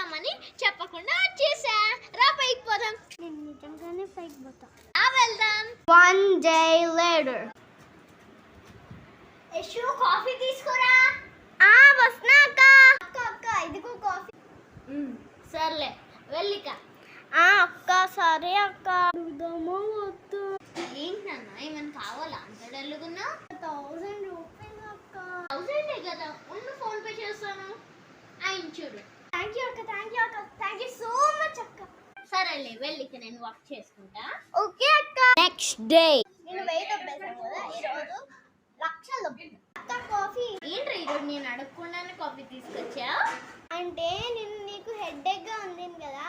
వెళ్దామని చెప్పకుండా వచ్చేసా. రా పైకి పోదాం. నేను నిజంగానే పైకి పోతా. వెళ్దాం. 1 day later. యశు కాఫీ తీసుకురా. వస్తున్నా అక్క. అక్క ఇదిగో కాఫీ. సర్లే వెళ్ళిక. అక్క సరే అక్క. వద్దు. ఏంటన్నా ఏమైనా కావాలా అంత డల్లుగున్నా? 1000 రూపీస్ అక్క. 1000 కదా, ఉండు ఫోన్ పే చేస్తాను. ఆయన చూడు. థ్యాంక్ యూ అక్క. థ్యాంక్ యూ సో మచ్ అక్క. సరేలే వెళ్ళిక, నేను వర్క్ చేసుకుంటా. ఓకే అక్క. Next day. నేను 1000 దొబ్బేసాను కదా, ఈరోజు లక్షలు దొబ్బేసాను. అక్క కాఫీ. ఏంట్రా ఈరోజు నేను అడగకుండానే కాఫీ తీసుకొచ్చా? అంటే నేను నీకు హెడ్ఏక్ గా ఉంది కదా,